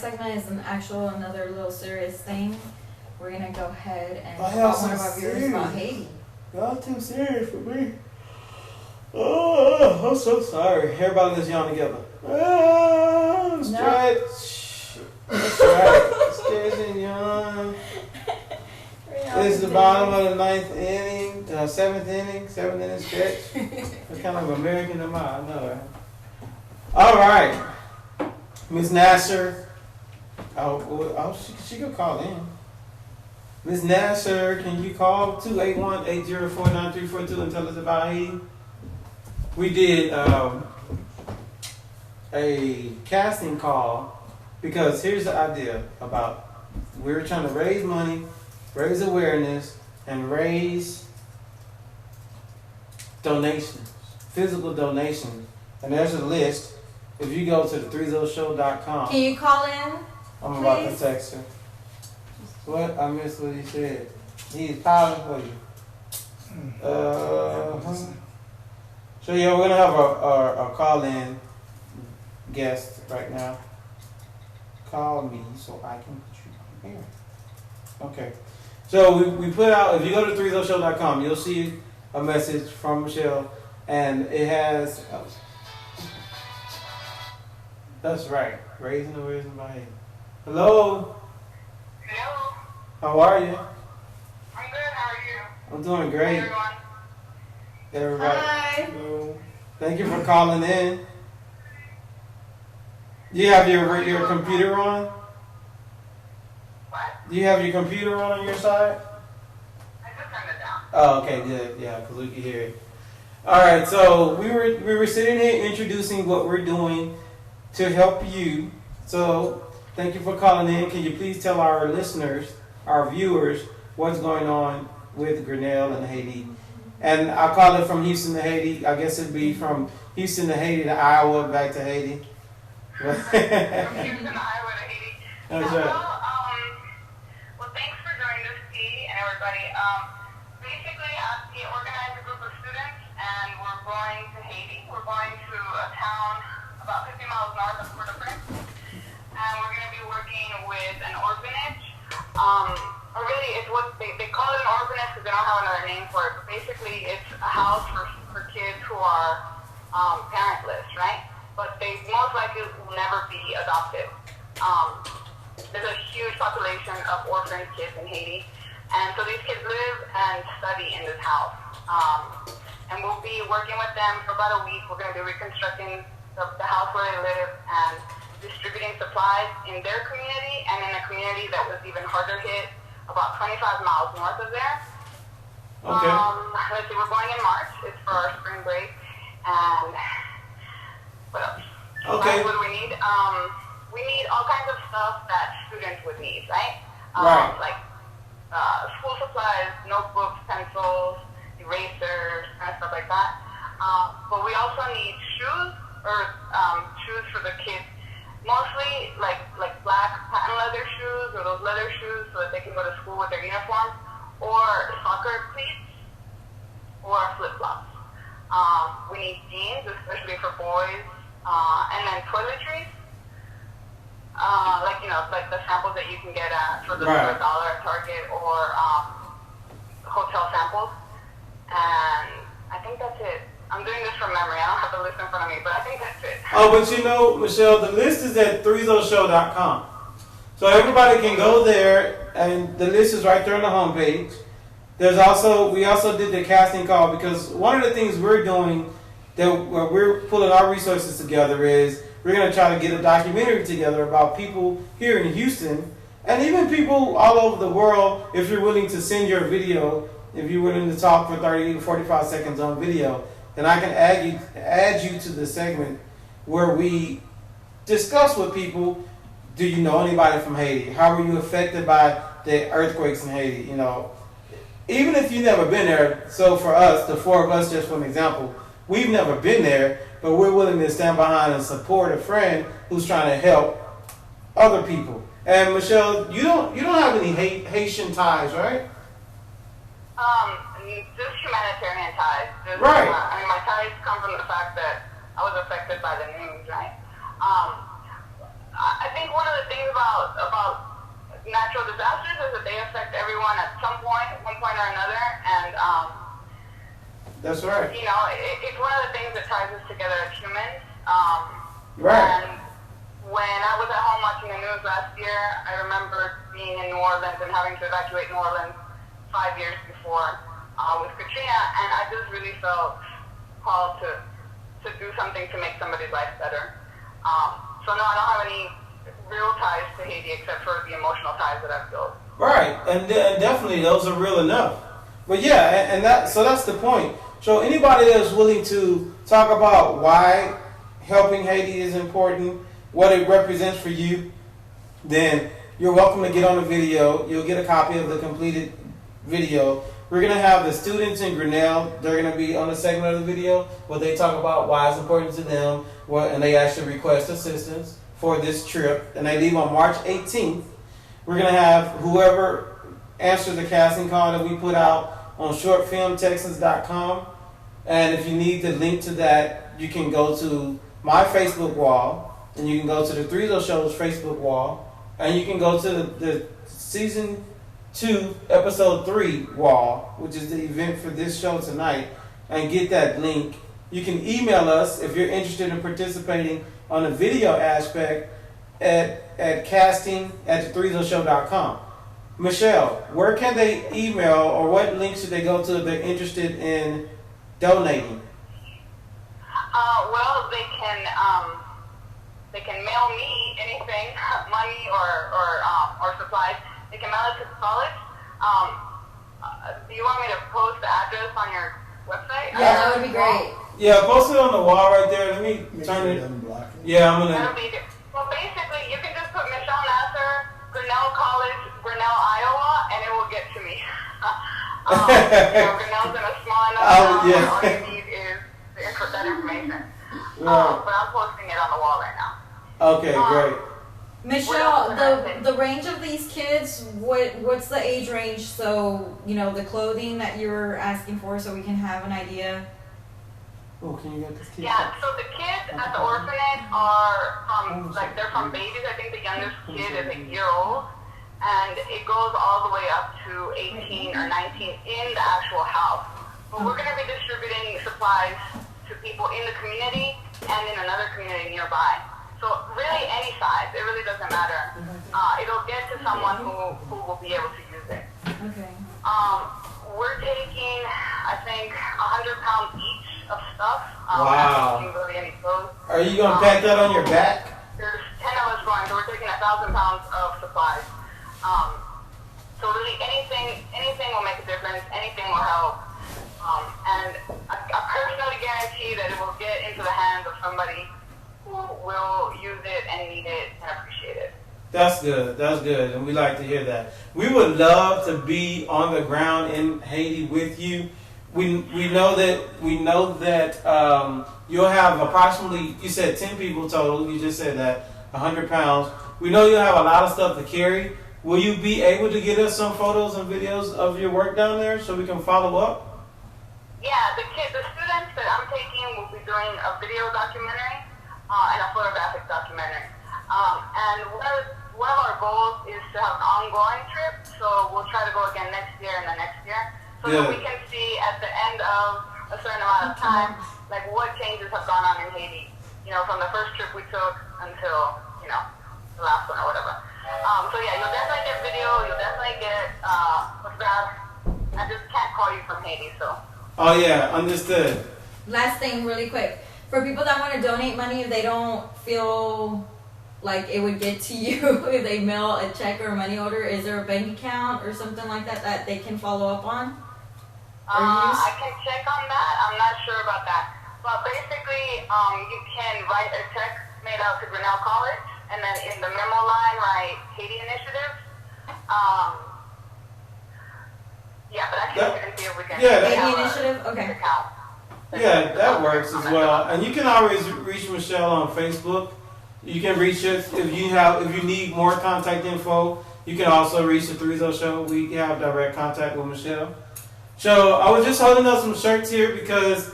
segment is another little serious thing. We're gonna go ahead and I call have one of some our viewers serious. about Haiti. Y'all too serious for me. Oh, I'm so sorry. Everybody let's yawn together. Stretch. Stretch and yawn. This is the bottom of the seventh inning stretch. What kind of American am I? I know, right? All right. Miss Nasser. She could call in. Miss Nasser, can you call 281-804-9342 and tell us about Haiti? We did a casting call because here's the idea about we were trying to raise money, raise awareness, and raise donations, physical donations. And there's a list. If you go to the 30show.com. Can you call in? I'm about to text her. What? I missed what he said. He's calling for you. So yeah, we're gonna have a call-in guest right now. Call me so I can put you on here. Okay. So we put out, if you go to 30show.com, you'll see a message from Michelle, and it has. That's right. Raising awareness by Haiti. Hello. Hello. How are you? I'm good. How are you? I'm doing great. Hi, Everybody. Hi. Hello. Thank you for calling in. Do you have your computer on? What? Do you have your computer on your side? I just turned it down. Oh, okay, good. Yeah, because we can hear it. All right, so we were sitting here introducing what we're doing to help you. So thank you for calling in. Can you please tell our listeners, our viewers, what's going on with Grinnell and Haiti? And I'll call it from Houston to Haiti. I guess it'd be from Houston to Haiti to Iowa, back to Haiti. From Houston, Iowa to Haiti. That's right. Well, thanks for joining us, T, and everybody. Basically, we organized a group of students, and we're going to Haiti. We're going to a town about 50 miles north of Port-au-Prince, and we're going to be working with an orphanage. Or really, it's what they call it an orphanage because they don't have another name for it. But basically, it's a house for kids who are parentless, right? But they most likely will never be adopted. There's a huge population of orphan kids in Haiti, and so these kids live and study in this house. And we'll be working with them for about a week. We're going to be reconstructing the house where they live and distributing supplies in their community and in a community that was even harder hit, about 25 miles north of there. Okay. Let's see, we're going in March. It's for our spring break. And what else? Okay. What do we need? We need all kinds of stuff that students would need, right? Right. Like school supplies, notebooks, pencils, erasers, kind of stuff like that. But we also need shoes shoes for the kids. Mostly like black patent leather shoes or those leather shoes so that they can go to school with their uniforms, or soccer cleats, or flip-flops. We need jeans, especially for boys, and then toiletries. Like the samples that you can get for $1 at Target, or hotel samples. And I think that's it. I'm doing this from memory. I don't have the list in front of me, but I think that's it. Oh, but you know, Michelle, the list is at 30show.com. So everybody can go there, and the list is right there on the homepage. We also did the casting call because one of the things we're doing where we're pulling our resources together is we're going to try to get a documentary together about people here in Houston and even people all over the world. If you're willing to send your video, if you're willing to talk for 30 to 45 seconds on video, then I can add you to the segment where we discuss with people. Do you know anybody from Haiti? How were you affected by the earthquakes in Haiti? You know, even if you've never been there. So for us, the four of us, just for an example, we've never been there, but we're willing to stand behind and support a friend who's trying to help other people. And Michelle, you don't have any Haitian ties, right? Just humanitarian ties. Right. My ties come from the fact that I was affected by the news, right? I think think one of the things about natural disasters is that they affect everyone at some point, one point or another, and That's right. you know, it's one of the things that ties us together as humans. Right. And when I was at home watching the news last year, I remember being in New Orleans and having to evacuate New Orleans 5 years before with Katrina, and I just really felt called to do something to make somebody's life better. So no, I don't have any real ties to Haiti except for the emotional ties that I've built. Right, and definitely those are real enough. But yeah, and that's the point. So anybody that's willing to talk about why helping Haiti is important, what it represents for you, then you're welcome to get on the video. You'll get a copy of the completed video. We're going to have the students in Grinnell. They're going to be on a segment of the video where they talk about why it's important to them, and they actually request assistance for this trip. And they leave on March 18th. We're going to have whoever answers the casting call that we put out on shortfilmtexas.com. And if you need the link to that, you can go to my Facebook wall, and you can go to the Threezo Show's Facebook wall, and you can go to the season 2, episode 3 wall, which is the event for this show tonight, and get that link. You can email us if you're interested in participating on the video aspect at casting@thethreezoshow.com. Michelle, where can they email, or what link should they go to if they're interested in donating? Well, they can mail me anything, money or supplies. They can mail it to the college. Do you want me to post the address on your website? Yeah, that would be great. Yeah, post it on the wall right there. Let me turn it. Yeah, I'm That'll gonna. be good. Well, basically, you can just put Michelle Nasser, Grinnell College, Grinnell, Iowa, and it will get to me. Grinnell's in a small enough town. Yeah. All you need is that information. Right. But I'm posting it on the wall right now. Okay, great. Michelle, the range of these kids, what's the age range? So, you know, the clothing that you're asking for, so we can have an idea. Oh, can you get this kid? Yeah, so the kids at the orphanage are they're from babies. I think the youngest kid is a year old. And it goes all the way up to 18 or 19 in the actual house. But we're going to be distributing supplies to people in the community and in another community nearby. So really any size, it really doesn't matter. It'll get to someone who will be able to use it. Okay. We're taking, I think, 100 pounds each of stuff. Wow. We're not taking really any clothes. Are you gonna pack that on your back? There's 10 of us going, so we're taking 1,000 pounds of supplies. So really anything will make a difference, anything will help. And I personally guarantee that it will get into the hands of somebody who will use it and need it and appreciate it. That's good. That's good, and we like to hear that. We would love to be on the ground in Haiti with you. We know that you'll have approximately, you said 10 people total. You just said that 100 pounds. We know you'll have a lot of stuff to carry. Will you be able to get us some photos and videos of your work down there so we can follow up? Yeah, the students that I'm taking will be doing a video documentary and a photographic documentary. And one of our goals is to have an ongoing trip, so we'll try to go again next year and the next year, so that we can see at the end of a certain amount of time, like what changes have gone on in Haiti, you know, from the first trip we took until, you know, the last one or whatever. So yeah, you'll definitely get video, you'll definitely get photographs. I just can't call you from Haiti, so. Oh yeah, understood. Last thing, really quick. For people that want to donate money, if they don't feel like it would get to you if they mail a check or a money order, is there a bank account or something like that that they can follow up on? I can check on that. I'm not sure about that. But basically, you can write a check made out to Grinnell College, and then in the memo line, write Haiti Initiative. Yeah, but I can check and see if we can. Yeah, Haiti Initiative? Okay. Account. Yeah, that works as well. And you can always reach Michelle on Facebook. You can reach us if you need more contact info. You can also reach the Threezo Show. We have direct contact with Michelle. So I was just holding up some shirts here because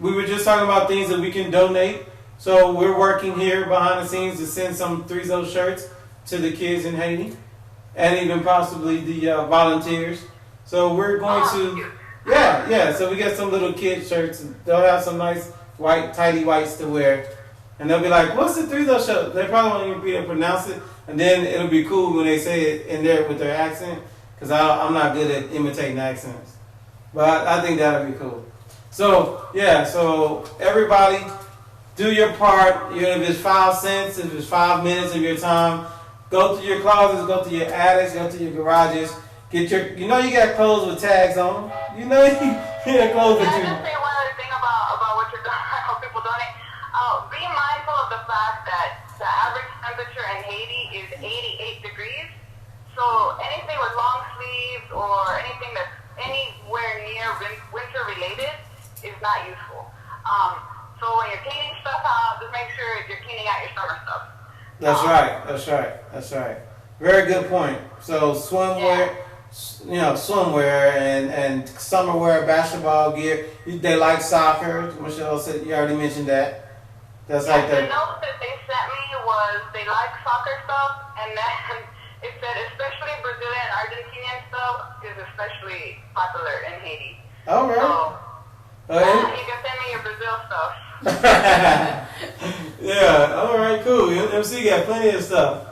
we were just talking about things that we can donate. So we're working here behind the scenes to send some 3-0 shirts to the kids in Haiti, and even possibly the volunteers. So we're going to, yeah. So we got some little kid shirts. And they'll have some nice white, tidy whites to wear, and they'll be like, "What's the 3-0 show?" They probably won't even be able to pronounce it, and then it'll be cool when they say it in there with their accent, because I'm not good at imitating accents, but I think that'll be cool. So yeah, so everybody, do your part. You know, if it's 5 cents, if it's 5 minutes of your time, go to your closets, go to your attics, go to your garages. Get your, you know, you got clothes with tags on them. You know, you got clothes that Can I you. just say one other thing about what you're doing, how people donate? Be mindful of the fact that the average temperature in Haiti is 88 degrees. So anything with long sleeves or anything that's anywhere near winter related is not useful. So when you're cleaning stuff out, just make sure you're cleaning out your summer stuff. That's right. Very good point. So swimwear, swimwear and summer wear, basketball gear. They like soccer. Michelle said you already mentioned that. That's like The that. note that they sent me was they like soccer stuff, and then it said especially Brazilian and Argentinian stuff is especially popular in Haiti. All right. So you can send me your Brazil stuff. Yeah. All right. Cool. MC got plenty of stuff.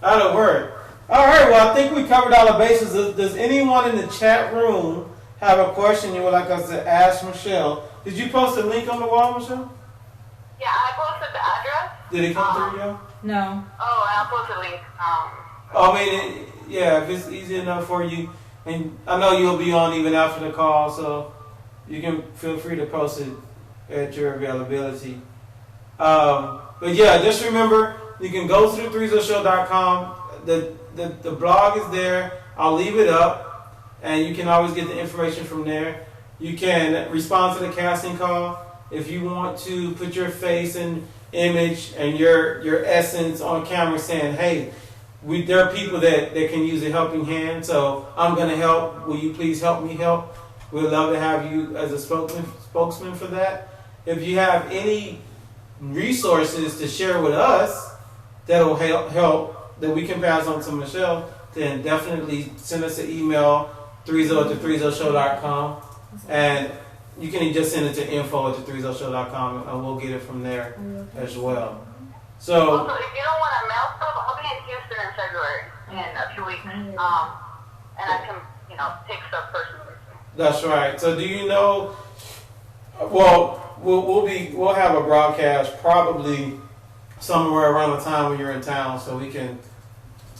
That'll work. All right. Well, I think we covered all the bases. Does anyone in the chat room have a question you would like us to ask Michelle? Did you post a link on the wall, Michelle? Yeah, I posted the address. Did it come through, yo? No. Oh, and I posted a link. I mean, if it's easy enough for you, and I know you'll be on even after the call, so you can feel free to post it at your availability. But yeah, just remember, you can go to the3zoshow.com. The blog is there. I'll leave it up, and you can always get the information from there. You can respond to the casting call if you want to put your face and image and your essence on camera, saying, "Hey, there are people that can use a helping hand, so I'm going to help. Will you please help me help?" We'd love to have you as a spokesman for that. If you have any resources to share with us that will help that we can pass on to Michelle, then definitely send us an email, 30@the3zoshow.com, and you can just send it to info@the3zoshow.com, and we'll get it from there as well. So, Also, if you don't want to mail stuff, I'll be in Houston in February in a few weeks, and I can, take stuff personally. that's right. So do you know? Well, we'll have a broadcast probably somewhere around the time when you're in town, so we can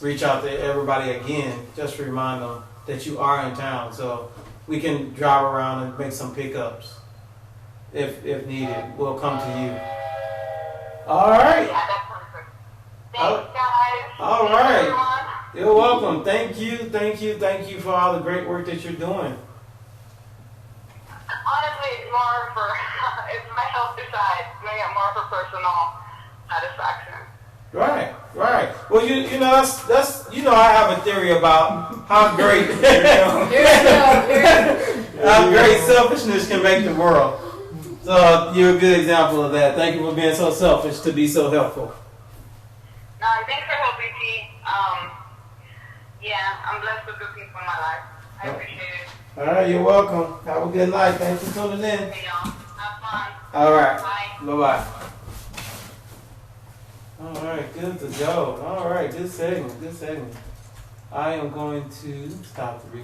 reach out to everybody again, just to remind them that you are in town, so we can drive around and make some pickups if needed. We'll come to you. All right. Yeah, that's perfect. Thanks, guys. All Thanks, right. everyone. You're welcome. Thank you for all the great work that you're doing. Honestly, it's more for, it's my healthy side, doing it more for personal satisfaction. Right. Well, that's I have a theory about how great how great selfishness can make the world. So you're a good example of that. Thank you for being so selfish to be so helpful. No, thanks for helping me. Yeah, I'm blessed with good people in my life. I appreciate it. All right, you're welcome. Have a good night. Thanks for tuning in. Okay, y'all. Have fun. All right. Bye. Bye-bye. All right, good to go. All right, good segment. I am going to stop the recording.